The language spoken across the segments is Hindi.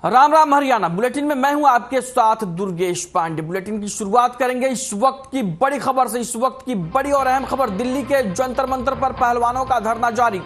राम राम हरियाणा बुलेटिन में मैं हूं आपके साथ दुर्गेश पांडे। बुलेटिन की शुरुआत करेंगे इस वक्त की बड़ी खबर से। इस वक्त की बड़ी और अहम खबर, दिल्ली के जंतर मंतर पर पहलवानों का धरना जारी।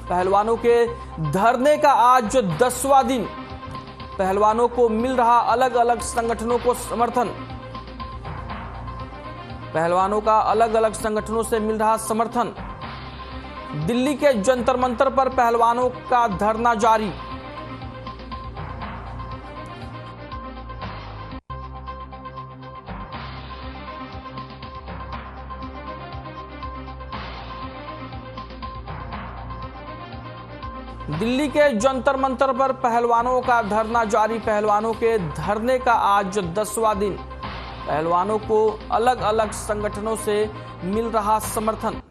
पहलवानों के धरने का आज 10वां दिन। पहलवानों को मिल रहा अलग अलग संगठनों को समर्थन। पहलवानों का अलग अलग संगठनों से मिल रहा समर्थन। दिल्ली के जंतर मंतर पर पहलवानों का धरना जारी। दिल्ली के जंतर मंतर पर पहलवानों का धरना जारी। पहलवानों के धरने का आज 10वां दिन। पहलवानों को अलग अलग संगठनों से मिल रहा समर्थन।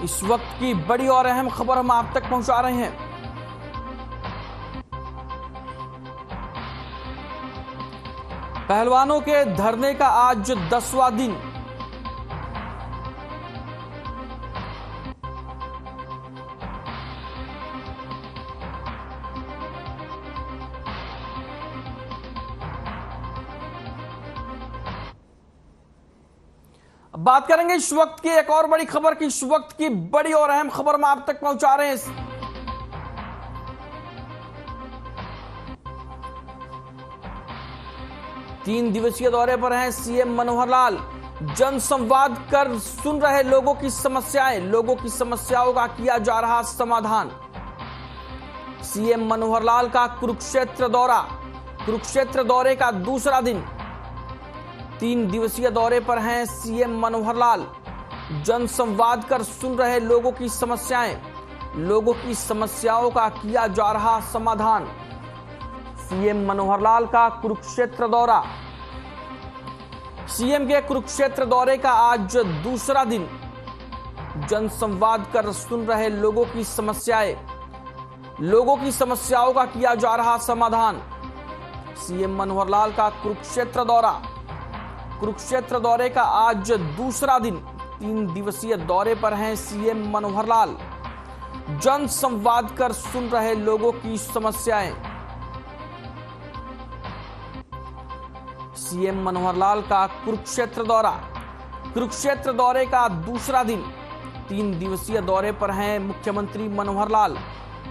इस वक्त की बड़ी और अहम खबर हम आप तक पहुंचा रहे हैं। पहलवानों के धरने का आज 10वां दिन। बात करेंगे इस वक्त की एक और बड़ी खबर की। इस वक्त की बड़ी और अहम खबर हम आप तक पहुंचा रहे हैं। 3 दिवसीय दौरे पर हैं सीएम मनोहर लाल। जनसंवाद कर सुन रहे लोगों की समस्याएं। लोगों की समस्याओं का किया जा रहा समाधान। सीएम मनोहर लाल का कुरुक्षेत्र दौरा। कुरुक्षेत्र दौरे का दूसरा दिन। 3 दिवसीय दौरे पर हैं सीएम मनोहर लाल। जनसंवाद कर सुन रहे लोगों की समस्याएं। लोगों की समस्याओं का किया जा रहा समाधान। सीएम मनोहर लाल का कुरुक्षेत्र दौरा। सीएम के कुरुक्षेत्र दौरे का आज दूसरा दिन। जनसंवाद कर सुन रहे लोगों की समस्याएं। लोगों की समस्याओं का किया जा रहा समाधान। सीएम मनोहर लाल का कुरुक्षेत्र दौरा। कुरुक्षेत्र दौरे का आज दूसरा दिन। 3 दिवसीय दौरे पर हैं सीएम मनोहर लाल। जनसंवाद कर सुन रहे लोगों की समस्याएं। सीएम मनोहर लाल का कुरुक्षेत्र दौरा। कुरुक्षेत्र दौरे का दूसरा दिन। 3 दिवसीय दौरे पर हैं मुख्यमंत्री मनोहर लाल।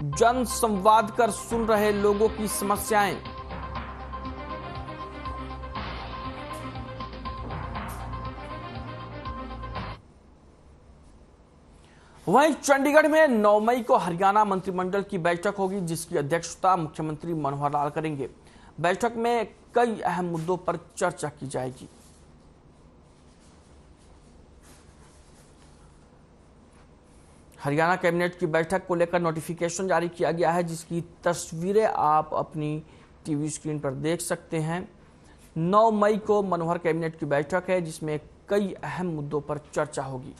जनसंवाद कर सुन रहे लोगों की समस्याएं। वहीं चंडीगढ़ में 9 मई को हरियाणा मंत्रिमंडल की बैठक होगी, जिसकी अध्यक्षता मुख्यमंत्री मनोहर लाल करेंगे। बैठक में कई अहम मुद्दों पर चर्चा की जाएगी। हरियाणा कैबिनेट की बैठक को लेकर नोटिफिकेशन जारी किया गया है, जिसकी तस्वीरें आप अपनी टीवी स्क्रीन पर देख सकते हैं। 9 मई को मनोहर कैबिनेट की बैठक है, जिसमें कई अहम मुद्दों पर चर्चा होगी।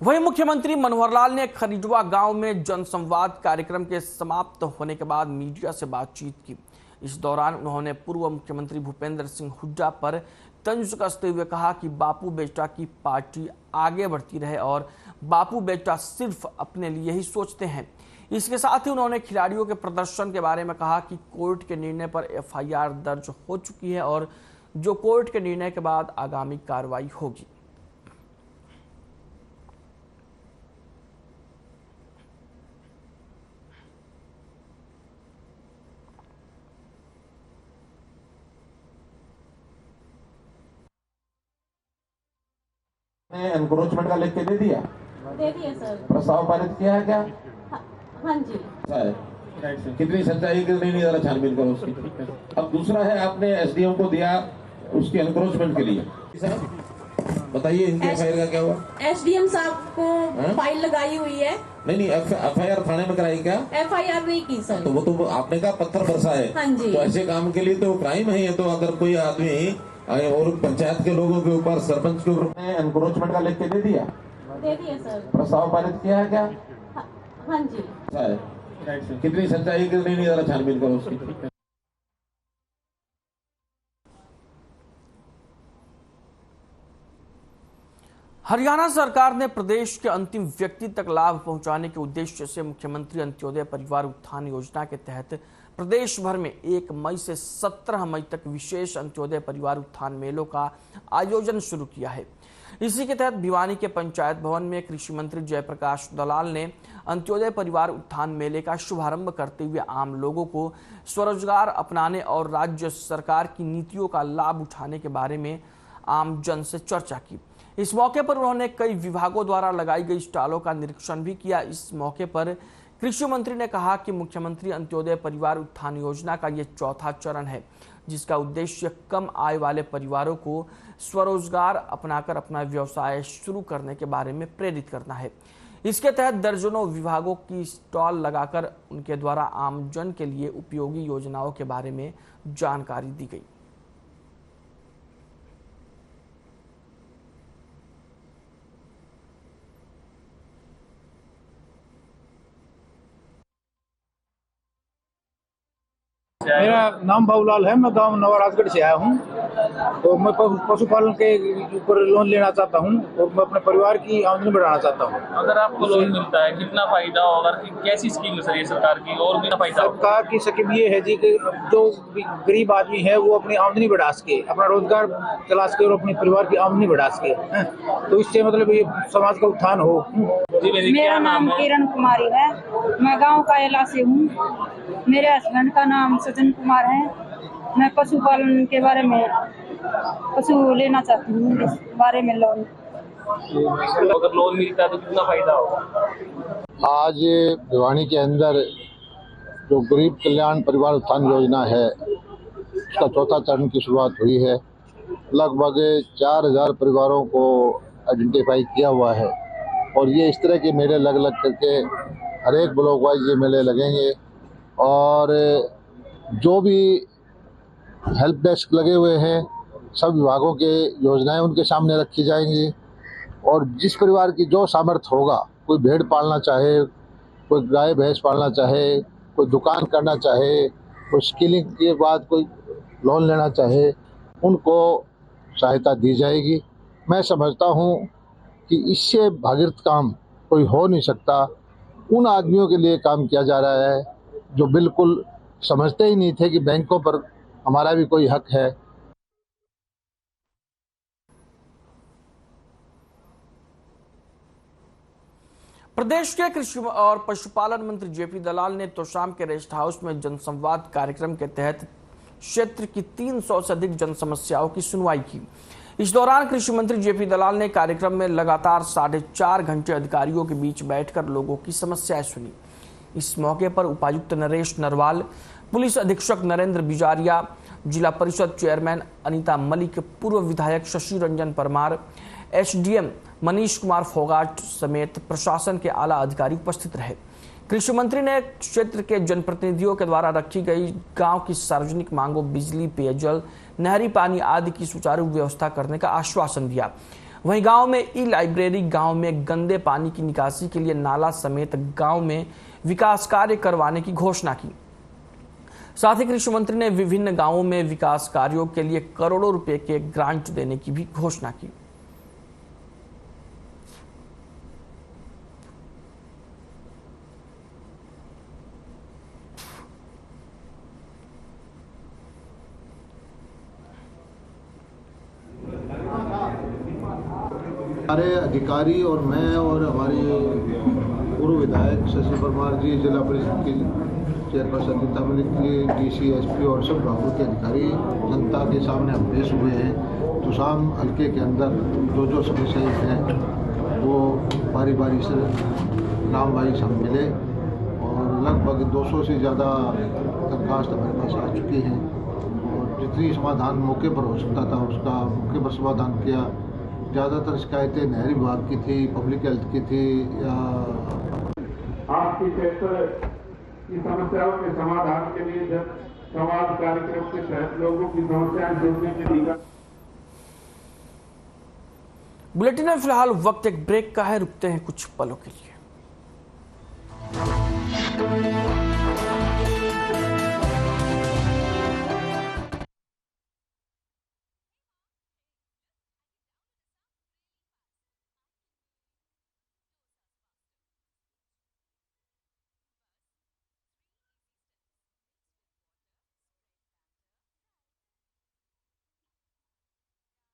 वहीं मुख्यमंत्री मनोहर लाल ने खरीजवा गांव में जनसंवाद कार्यक्रम के समाप्त होने के बाद मीडिया से बातचीत की। इस दौरान उन्होंने पूर्व मुख्यमंत्री भूपेंद्र सिंह हुड्डा पर तंज कसते हुए कहा कि बापू बेटा की पार्टी आगे बढ़ती रहे और बापू बेटा सिर्फ अपने लिए ही सोचते हैं। इसके साथ ही उन्होंने खिलाड़ियों के प्रदर्शन के बारे में कहा कि कोर्ट के निर्णय पर एफआईआर दर्ज हो चुकी है और जो कोर्ट के निर्णय के बाद आगामी कार्रवाई होगी। एनक्रोचमेंट का लिख के दे दिया सर। प्रस्ताव पारित किया है क्या? हाँ जी। कितनी सच्चाई कितनी नहीं, जरा छानबीन करो उसकी। अब दूसरा है, आपने एसडीएम को दिया उसके एनक्रोचमेंट के लिए। बताइए इनके एफआईआर का क्या हुआ? एसडीएम साहब को फाइल लगाई हुई है। नहीं एफआईआर थाने में कराई क्या? एफआईआर नहीं की सर। तो वो तो आपने कहा पत्थर बरसा है। हाँ जी। तो ऐसे काम के लिए तो क्राइम है ये। तो अगर कोई आदमी और पंचायत के लोगों के ऊपर, सरपंच के ऊपर एनक्रोचमेंट का लिख के दे दिया सर। प्रस्ताव पारित किया है क्या? हाँ जी। कितनी सच्चाई कितनी नहीं, जरा छानबीन करो उसकी। हरियाणा सरकार ने प्रदेश के अंतिम व्यक्ति तक लाभ पहुंचाने के उद्देश्य से मुख्यमंत्री अंत्योदय परिवार उत्थान योजना के तहत प्रदेश भर में 1 मई से 17 मई तक विशेष अंत्योदय परिवार उत्थान मेलों का आयोजन शुरू किया है। इसी के तहत भिवानी के पंचायत भवन में कृषि मंत्री जयप्रकाश दलाल ने अंत्योदय परिवार उत्थान मेले का शुभारंभ करते हुए आम लोगों को स्वरोजगार अपनाने और राज्य सरकार की नीतियों का लाभ उठाने के बारे में आम जन से चर्चा की। इस मौके पर उन्होंने कई विभागों द्वारा लगाई गई स्टॉलों का निरीक्षण भी किया। इस मौके पर कृषि मंत्री ने कहा कि मुख्यमंत्री अंत्योदय परिवार उत्थान योजना का ये चौथा चरण है, जिसका उद्देश्य कम आय वाले परिवारों को स्वरोजगार अपनाकर अपना व्यवसाय शुरू करने के बारे में प्रेरित करना है। इसके तहत दर्जनों विभागों की स्टॉल लगाकर उनके द्वारा आमजन के लिए उपयोगी योजनाओं के बारे में जानकारी दी गई। मेरा नाम बाबूलाल है। मैं गांव नवाराजगढ़ से आया हूं। तो मैं पशुपालन के ऊपर लोन लेना चाहता हूं और मैं अपने परिवार की आमदनी बढ़ाना चाहता हूं। अगर आपको लोन मिलता है कितना फायदा होगा? कैसी स्कीम है ये सरकार की और भी फायदा? सरकार की स्कीम ये है जी कि जो गरीब आदमी है वो अपनी आमदनी बढ़ा सके, अपना रोजगार चला सके और अपने परिवार की आमदनी बढ़ा सके। तो इससे मतलब ये समाज का उत्थान हो। मेरा नाम किरण कुमारी है। मैं गाँव कायला से हूँ। मेरे हस्बैंड का नाम सजन कुमार है। मैं पशुपालन के बारे में पशु लेना चाहती हूँ, इस बारे में लोन। अगर लोन मिलता है तो कितना फायदा होगा? आज भिवानी के अंदर जो गरीब कल्याण परिवार उत्थान योजना है उसका चौथा चरण की शुरुआत हुई है। लगभग 4000 परिवारों को आइडेंटिफाई किया हुआ है और ये इस तरह के मेले लग करके हर एक ब्लॉक वाइज ये मेले लगेंगे और जो भी हेल्प डेस्क लगे हुए हैं सब विभागों के योजनाएं उनके सामने रखी जाएंगी और जिस परिवार की जो सामर्थ्य होगा, कोई भेड़ पालना चाहे, कोई गाय भैंस पालना चाहे, कोई दुकान करना चाहे, कोई स्किलिंग के बाद कोई लोन लेना चाहे, उनको सहायता दी जाएगी। मैं समझता हूं कि इससे भागीरथ काम कोई हो नहीं सकता। उन आदमियों के लिए काम किया जा रहा है जो बिल्कुल समझते ही नहीं थे कि बैंकों पर हमारा भी कोई हक है। प्रदेश के कृषि और पशुपालन मंत्री जेपी दलाल ने तोशाम के रेस्ट हाउस में जनसंवाद कार्यक्रम के तहत क्षेत्र की 300 से अधिक जन समस्याओं की सुनवाई की। इस दौरान कृषि मंत्री जेपी दलाल ने कार्यक्रम में लगातार 4.5 घंटे अधिकारियों के बीच बैठकर लोगों की समस्याएं सुनी। इस मौके पर उपायुक्त नरेश नरवाल, पुलिस अधीक्षक नरेंद्र बिजारिया, जिला परिषद चेयरमैन अनीता मलिक, पूर्व विधायक शशि रंजन परमार, एसडीएम मनीष कुमार फोगाट समेत प्रशासन के आला अधिकारी उपस्थित रहे। कृषि मंत्री ने क्षेत्र के जनप्रतिनिधियों के द्वारा रखी गई गांव की सार्वजनिक मांगों, बिजली, पेयजल, नहरी पानी आदि की सुचारू व्यवस्था करने का आश्वासन दिया। वहीं गांव में ई लाइब्रेरी, गांव में गंदे पानी की निकासी के लिए नाला समेत गांव में विकास कार्य करवाने की घोषणा की। साथ ही कृषि मंत्री ने विभिन्न गांवों में विकास कार्यों के लिए करोड़ों रुपए के ग्रांट देने की भी घोषणा की। हमारे अधिकारी और मैं और हमारे पूर्व विधायक शशि परमार जी, जिला परिषद की chairperson Anita Malik ji, DC, SP और सब विभागों के अधिकारी जनता के सामने हम पेश हुए हैं। तोशाम हल्के के अंदर जो समस्याएं हैं वो बारी बारी से नाम वाइज हम मिले और लगभग 200 से ज़्यादा दरखास्त हमारे पास आ चुकी हैं और जितनी समाधान मौके पर हो सकता था उसका मौके पर समाधान किया। ज़्यादातर शिकायतें नहरी विभाग की थी, पब्लिक हेल्थ की थी या आपकी क्षेत्र की समस्याओं के समाधान के लिए जब संवाद कार्यक्रम के तहत लोगों की समस्याएं सुनने के लिए। बुलेटिन में फिलहाल वक्त एक ब्रेक का है, रुकते हैं कुछ पलों के लिए।